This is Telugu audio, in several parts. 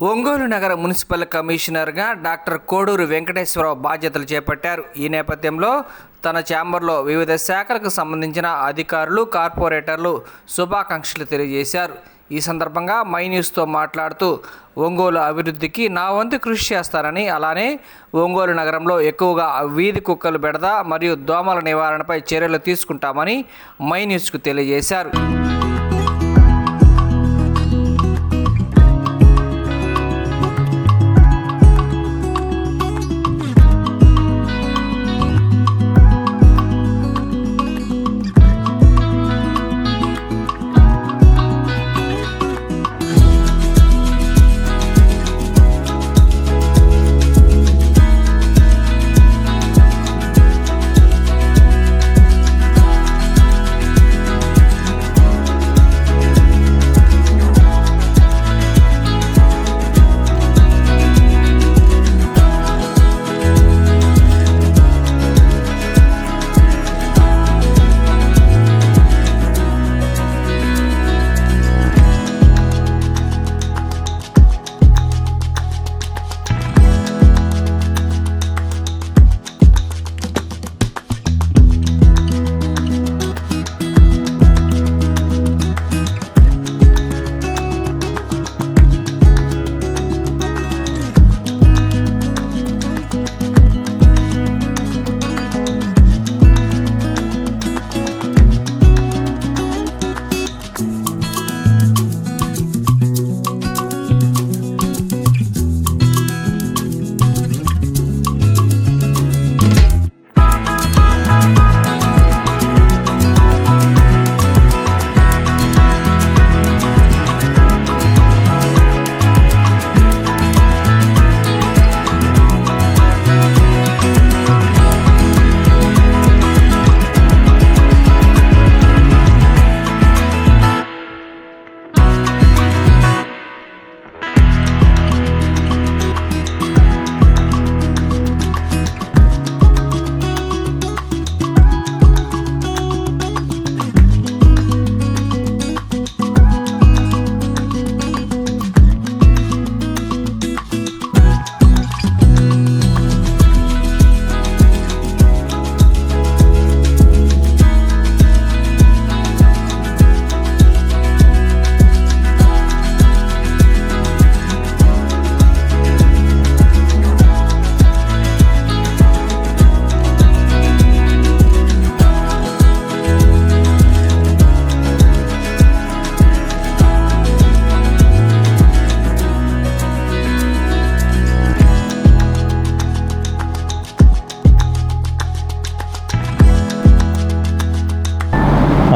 ఒంగోలు నగర మున్సిపల్ కమిషనర్గా డాక్టర్ కోడూరు వెంకటేశ్వరరావు బాధ్యతలు చేపట్టారు. ఈ నేపథ్యంలో తన ఛాంబర్లో వివిధ శాఖలకు సంబంధించిన అధికారులు, కార్పొరేటర్లు శుభాకాంక్షలు తెలియజేశారు. ఈ సందర్భంగా మై న్యూస్తో మాట్లాడుతూ ఒంగోలు అభివృద్ధికి నా వంతు కృషి చేస్తానని, అలానే ఒంగోలు నగరంలో ఎక్కువగా వీధి కుక్కలు బెడద మరియు దోమల నివారణపై చర్యలు తీసుకుంటామని మై న్యూస్కు తెలియజేశారు.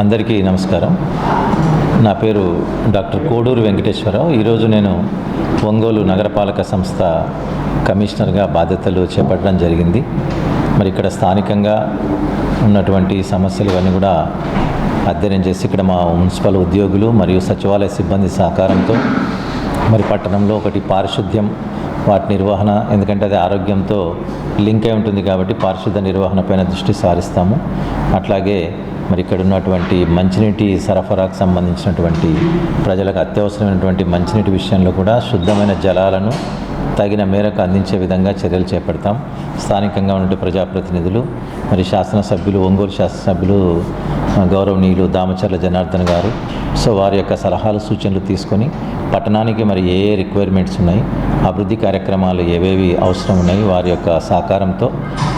అందరికీ నమస్కారం. నా పేరు డాక్టర్ కోడూరు వెంకటేశ్వరరావు. ఈరోజు నేను ఒంగోలు నగరపాలక సంస్థ కమిషనర్గా బాధ్యతలు చేపట్టడం జరిగింది. మరి ఇక్కడ స్థానికంగా ఉన్నటువంటి సమస్యలు ఇవన్నీ కూడా అధ్యయనం చేసి ఇక్కడ మా మున్సిపల్ ఉద్యోగులు మరియు సచివాలయ సిబ్బంది సహకారంతో మరి పట్టణంలో ఒకటి పారిశుద్ధ్యం, వాటి నిర్వహణ, ఎందుకంటే అది ఆరోగ్యంతో లింక్ అయి ఉంటుంది కాబట్టి పారిశుద్ధ్య నిర్వహణ పైన దృష్టి సారిస్తాము. అట్లాగే మరి ఇక్కడ ఉన్నటువంటి మంచినీటి సరఫరాకు సంబంధించినటువంటి ప్రజలకు అత్యవసరమైనటువంటి మంచినీటి విషయంలో కూడా శుద్ధమైన జలాలను తగిన మేరకు అందించే విధంగా చర్యలు చేపడతాం. స్థానికంగా ఉన్న ప్రజాప్రతినిధులు మరి శాసనసభ్యులు, ఒంగోలు శాసనసభ్యులు గౌరవనీయులు దామచర్ల జనార్దన్ గారు, సో వారి యొక్క సలహాలు సూచనలు తీసుకొని పట్టణానికి మరి ఏ రిక్వైర్మెంట్స్ ఉన్నాయి, అభివృద్ధి కార్యక్రమాలు ఏవేవి అవసరం ఉన్నాయి, వారి యొక్క సహకారంతో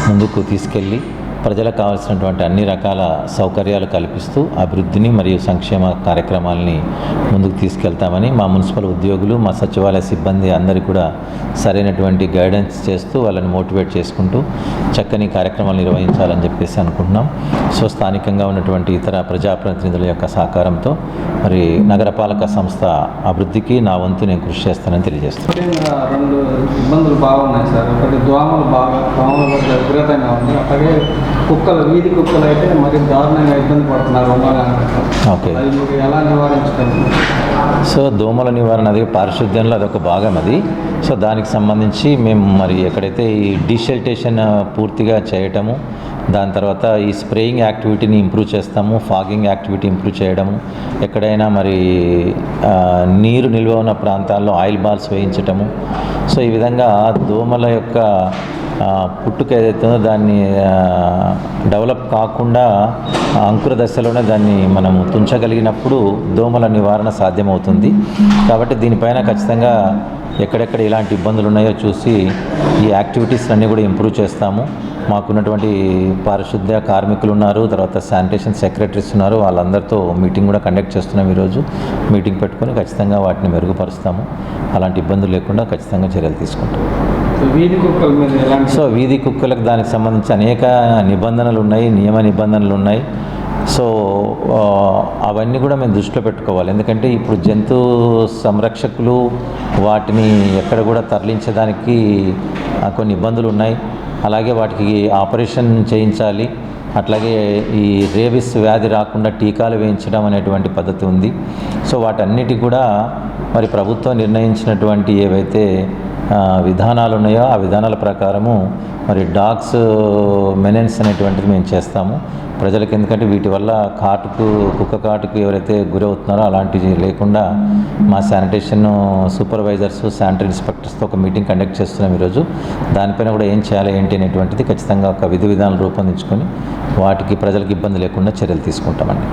ముందుకు తీసుకెళ్ళి ప్రజలకు కావాల్సినటువంటి అన్ని రకాల సౌకర్యాలు కల్పిస్తూ అభివృద్ధిని మరియు సంక్షేమ కార్యక్రమాలని ముందుకు తీసుకెళ్తామని మా మున్సిపల్ ఉద్యోగులు, మా సచివాలయ సిబ్బంది అందరికీ కూడా సరైనటువంటి గైడెన్స్ చేస్తూ వాళ్ళని మోటివేట్ చేసుకుంటూ చక్కని కార్యక్రమాలు నిర్వహించాలని చెప్పేసి అనుకుంటున్నాం. సో స్థానికంగా ఉన్నటువంటి ఇతర ప్రజాప్రతినిధుల యొక్క సహకారంతో మరి నగరపాలక సంస్థ అభివృద్ధికి నా వంతు నేను కృషి చేస్తానని తెలియజేస్తున్నాను. రెండు ఇబ్బందులు బాగున్నాయి సార్. ఒకటి దోమల విపరీతంగా ఉంది. అట్లాగే కుక్కలు, వీధి కుక్కలు అయితే మరి దారుణంగా ఇబ్బంది పడుతున్నారు. ఓకే, అది మీరు ఎలా నివారించగలరు? సో దోమల నివారణ అది పారిశుద్ధ్యంలో అదొక భాగం అది. సో దానికి సంబంధించి మేము మరి ఎక్కడైతే ఈ డీషెల్టేషన్ పూర్తిగా చేయటము, దాని తర్వాత ఈ స్ప్రేయింగ్ యాక్టివిటీని ఇంప్రూవ్ చేస్తాము, ఫాగింగ్ యాక్టివిటీ ఇంప్రూవ్ చేయడము, ఎక్కడైనా మరి నీరు నిల్వ ఉన్న ప్రాంతాల్లో ఆయిల్ బాల్స్ వేయించటము. సో ఈ విధంగా దోమల యొక్క పుట్టుక ఏదైతే ఉందో దాన్ని డెవలప్ కాకుండా అంకుర దశలోనే దాన్ని మనం తుంచగలిగినప్పుడు దోమల నివారణ సాధ్యమవుతుంది. కాబట్టి దీనిపైన ఖచ్చితంగా ఎక్కడెక్కడ ఇలాంటి ఇబ్బందులు ఉన్నాయో చూసి ఈ యాక్టివిటీస్ అన్నీ కూడా ఇంప్రూవ్ చేస్తాము. మాకున్నటువంటి పారిశుద్ధ్య కార్మికులు ఉన్నారు, తర్వాత శానిటేషన్ సెక్రటరీస్ ఉన్నారు, వాళ్ళందరితో మీటింగ్ కూడా కండక్ట్ చేస్తున్నాం. ఈరోజు మీటింగ్ పెట్టుకొని ఖచ్చితంగా వాటిని మెరుగుపరుస్తాము. అలాంటి ఇబ్బందులు లేకుండా ఖచ్చితంగా చర్యలు తీసుకుంటాం. వీధి కుక్కల మీద ఎలాంటి సో వీధి కుక్కలకు దానికి సంబంధించి అనేక నిబంధనలు ఉన్నాయి, నియమ నిబంధనలు ఉన్నాయి. సో అవన్నీ కూడా మేము దృష్టిలో పెట్టుకోవాలి. ఎందుకంటే ఇప్పుడు జంతు సంరక్షకులు వాటిని ఎక్కడ కూడా తరలించడానికి కొన్ని ఇబ్బందులు ఉన్నాయి. అలాగే వాటికి ఆపరేషన్ చేయించాలి. అట్లాగే ఈ రేబిస్ వ్యాధి రాకుండా టీకాలు వేయించడం అనేటువంటి పద్ధతి ఉంది. సో వాటన్నిటి కూడా మరి ప్రభుత్వం నిర్ణయించినటువంటి ఏవైతే విధానాలు ఉన్నాయో ఆ విధానాల ప్రకారము మరి డాగ్స్ మెనెన్స్ అనేటువంటిది మేము చేస్తాము ప్రజలకు. ఎందుకంటే వీటి వల్ల కుక్క కాటుకు ఎవరైతే గురవుతున్నారో అలాంటివి లేకుండా మా శానిటేషన్ సూపర్వైజర్స్, శానిటరీ ఇన్స్పెక్టర్స్తో ఒక మీటింగ్ కండక్ట్ చేస్తున్నాం ఈరోజు. దానిపైన కూడా ఏం చేయాలి ఏంటి అనేటువంటిది ఖచ్చితంగా ఒక విధి విధానాలు రూపొందించుకొని వాటికి ప్రజలకు ఇబ్బంది లేకుండా చర్యలు తీసుకుంటామండి.